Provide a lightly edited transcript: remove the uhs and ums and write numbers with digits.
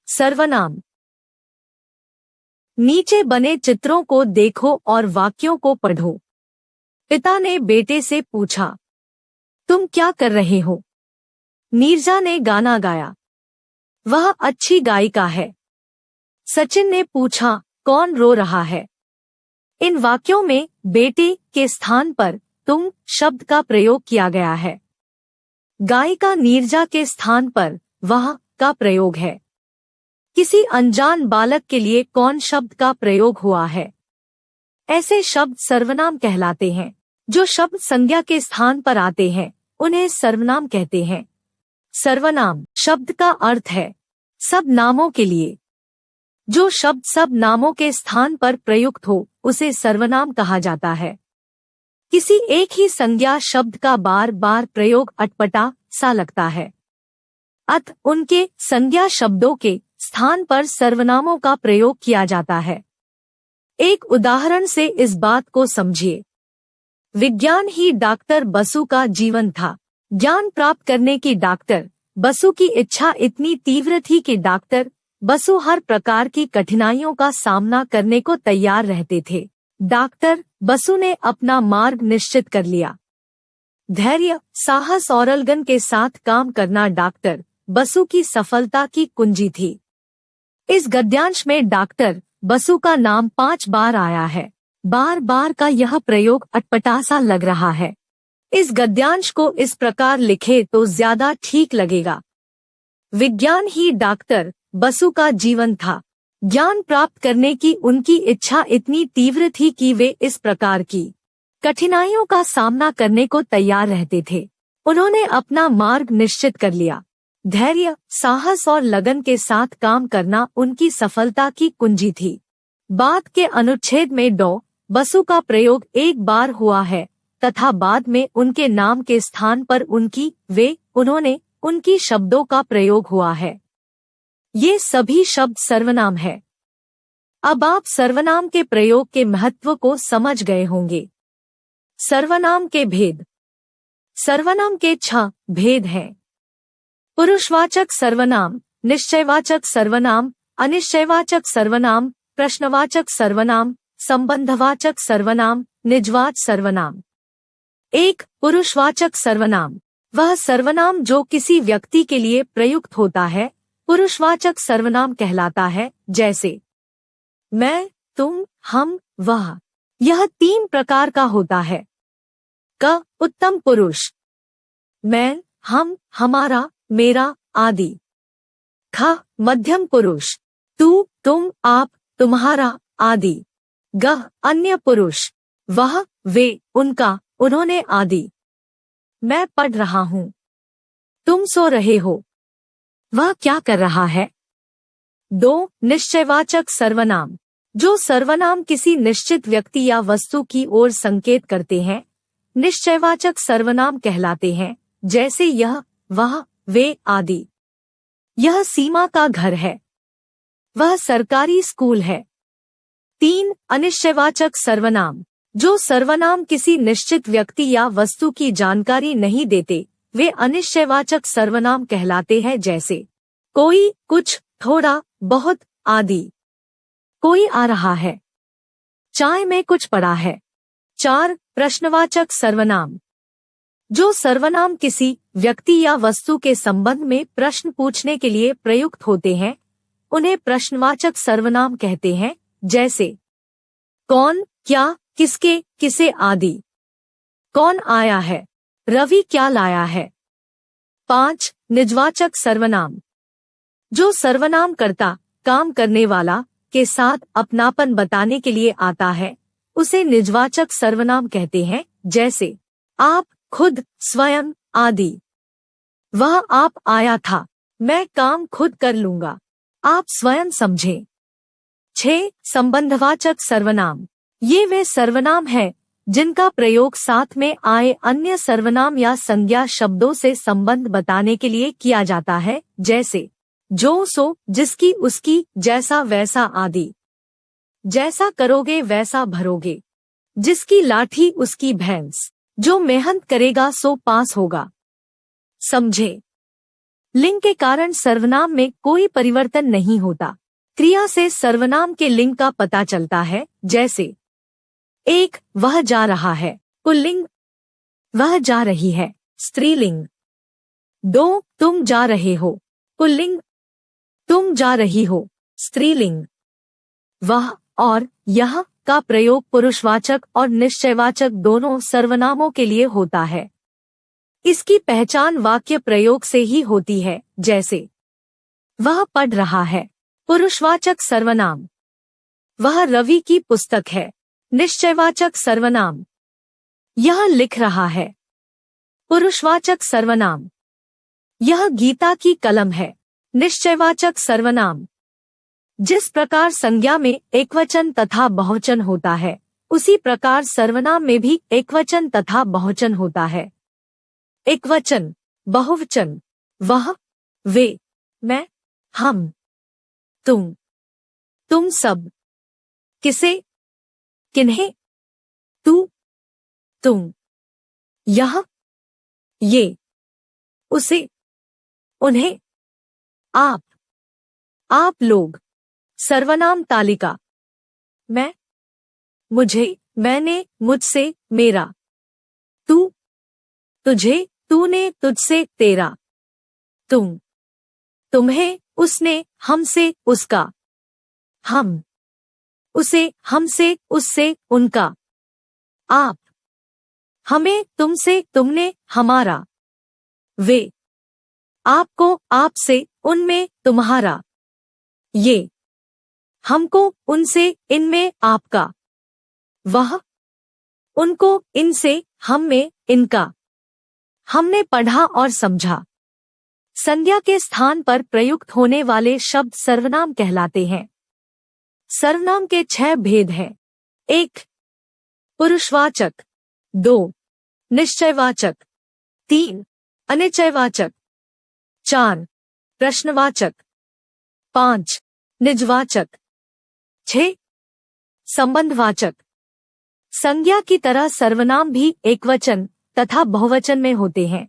सर्वनाम। नीचे बने चित्रों को देखो और वाक्यों को पढ़ो। पिता ने बेटे से पूछा, तुम क्या कर रहे हो? नीरजा ने गाना गाया। वह अच्छी गायिका है। सचिन ने पूछा, कौन रो रहा है? इन वाक्यों में बेटे के स्थान पर तुम शब्द का प्रयोग किया गया है। गायिका नीरजा के स्थान पर वह का प्रयोग है। किसी अनजान बालक के लिए कौन शब्द का प्रयोग हुआ है। ऐसे शब्द सर्वनाम कहलाते हैं। जो शब्द संज्ञा के स्थान पर आते हैं उन्हें सर्वनाम कहते हैं। सर्वनाम शब्द का अर्थ है सब नामों के लिए। जो शब्द सब नामों के स्थान पर प्रयुक्त हो उसे सर्वनाम कहा जाता है। किसी एक ही संज्ञा शब्द का बार बार प्रयोग अटपटा सा लगता है, अतः उनके संज्ञा शब्दों के स्थान पर सर्वनामों का प्रयोग किया जाता है। एक उदाहरण से इस बात को समझिए। विज्ञान ही डॉक्टर बसु का जीवन था। ज्ञान प्राप्त करने की डॉक्टर बसु की इच्छा इतनी तीव्र थी कि डॉक्टर बसु हर प्रकार की कठिनाइयों का सामना करने को तैयार रहते थे। डॉक्टर बसु ने अपना मार्ग निश्चित कर लिया। धैर्य, साहस और लगन के साथ काम करना डॉक्टर बसु की सफलता की कुंजी थी। इस गद्यांश में डॉक्टर बसु का नाम 5 बार आया है। बार बार का यह प्रयोग अटपटा लग रहा है। इस गद्यांश को इस प्रकार लिखे तो ज्यादा ठीक लगेगा। विज्ञान ही डॉक्टर बसु का जीवन था। ज्ञान प्राप्त करने की उनकी इच्छा इतनी तीव्र थी कि वे इस प्रकार की कठिनाइयों का सामना करने को तैयार रहते थे। उन्होंने अपना मार्ग निश्चित कर लिया। धैर्य, साहस और लगन के साथ काम करना उनकी सफलता की कुंजी थी। बात के अनुच्छेद में डॉ बसु का प्रयोग एक बार हुआ है तथा बाद में उनके नाम के स्थान पर उनकी, वे, उन्होंने, उनकी शब्दों का प्रयोग हुआ है। ये सभी शब्द सर्वनाम है। अब आप सर्वनाम के प्रयोग के महत्व को समझ गए होंगे। सर्वनाम के भेद। सर्वनाम के 6 भेद हैं। पुरुषवाचक सर्वनाम, निश्चयवाचक सर्वनाम, अनिश्चयवाचक सर्वनाम, प्रश्नवाचक सर्वनाम, संबंधवाचक सर्वनाम, निजवाच सर्वनाम। 1. पुरुषवाचक सर्वनाम। वह सर्वनाम जो किसी व्यक्ति के लिए प्रयुक्त होता है पुरुषवाचक सर्वनाम कहलाता है, जैसे मैं, तुम, हम, वह। यह 3 प्रकार का होता है। क. उत्तम पुरुष, मैं, हम, हमारा, मेरा आदि। ख. मध्यम पुरुष, तू, तुम, आप, तुम्हारा आदि। ग. अन्य पुरुष, वह, वे, उनका, उन्होंने आदि। मैं पढ़ रहा हूँ, तुम सो रहे हो, वह क्या कर रहा है। 2. निश्चयवाचक सर्वनाम। जो सर्वनाम किसी निश्चित व्यक्ति या वस्तु की ओर संकेत करते हैं निश्चयवाचक सर्वनाम कहलाते हैं, जैसे यह, वह, वे आदि। यह सीमा का घर है, वह सरकारी स्कूल है। 3. अनिश्चयवाचक सर्वनाम। जो सर्वनाम किसी निश्चित व्यक्ति या वस्तु की जानकारी नहीं देते वे अनिश्चयवाचक सर्वनाम कहलाते हैं, जैसे कोई, कुछ, थोड़ा, बहुत आदि। कोई आ रहा है, चाय में कुछ पड़ा है। 4. प्रश्नवाचक सर्वनाम। जो सर्वनाम किसी व्यक्ति या वस्तु के संबंध में प्रश्न पूछने के लिए प्रयुक्त होते हैं उन्हें प्रश्नवाचक सर्वनाम कहते हैं, जैसे कौन, क्या, किसके, किसे आदि। कौन आया है, रवि क्या लाया है। 5. निजवाचक सर्वनाम। जो सर्वनाम कर्ता काम करने वाला के साथ अपनापन बताने के लिए आता है उसे निजवाचक सर्वनाम कहते हैं, जैसे आप, खुद, स्वयं आदि। वह आप आया था, मैं काम खुद कर लूंगा, आप स्वयं समझें। 6. संबंधवाचक सर्वनाम। ये वे सर्वनाम है जिनका प्रयोग साथ में आए अन्य सर्वनाम या संज्ञा शब्दों से संबंध बताने के लिए किया जाता है, जैसे जो, सो, जिसकी, उसकी, जैसा, वैसा आदि। जैसा करोगे वैसा भरोगे, जिसकी लाठी उसकी भैंस, जो मेहनत करेगा सो पास होगा। समझे। लिंग के कारण सर्वनाम में कोई परिवर्तन नहीं होता। क्रिया से सर्वनाम के लिंग का पता चलता है, जैसे 1 वह जा रहा है, पुल्लिंग, वह जा रही है, स्त्रीलिंग। 2 तुम जा रहे हो, पुल्लिंग, तुम जा रही हो, स्त्रीलिंग। वह और यह का प्रयोग पुरुषवाचक और निश्चयवाचक दोनों सर्वनामों के लिए होता है। इसकी पहचान वाक्य प्रयोग से ही होती है, जैसे वह पढ़ रहा है, पुरुषवाचक सर्वनाम। वह रवि की पुस्तक है, निश्चयवाचक सर्वनाम। यह लिख रहा है, पुरुषवाचक सर्वनाम। यह गीता की कलम है, निश्चयवाचक सर्वनाम। जिस प्रकार संज्ञा में एकवचन तथा बहुवचन होता है, उसी प्रकार सर्वनाम में भी एकवचन तथा बहुवचन होता है। एकवचन, बहुवचन, वह, वे, मैं, हम, तुम सब, किसे, किन्हें, तू, तुम, यह, ये, उसे, उन्हें, आप लोग। सर्वनाम तालिका। मैं, मुझे, मैंने, मुझसे, मेरा। तू, तुझे, तूने, तुझसे, तेरा। तुम, तुम्हें, उसने, हमसे, उसका। हम, उसे, हमसे, उससे, उनका। आप, हमें, तुमसे, तुमने, हमारा। वे, आपको, आपसे, उनमें, तुम्हारा। ये, हमको, उनसे, इनमें, आपका। वह, उनको, इनसे, हम में, इनका। हमने पढ़ा और समझा। संज्ञा के स्थान पर प्रयुक्त होने वाले शब्द सर्वनाम कहलाते हैं। सर्वनाम के 6 भेद हैं। 1 पुरुषवाचक, 2 निश्चयवाचक, 3 अनिश्चयवाचक, 4 प्रश्नवाचक, 5 निजवाचक, 6 संबंधवाचक। संज्ञा की तरह सर्वनाम भी एकवचन तथा बहुवचन में होते हैं।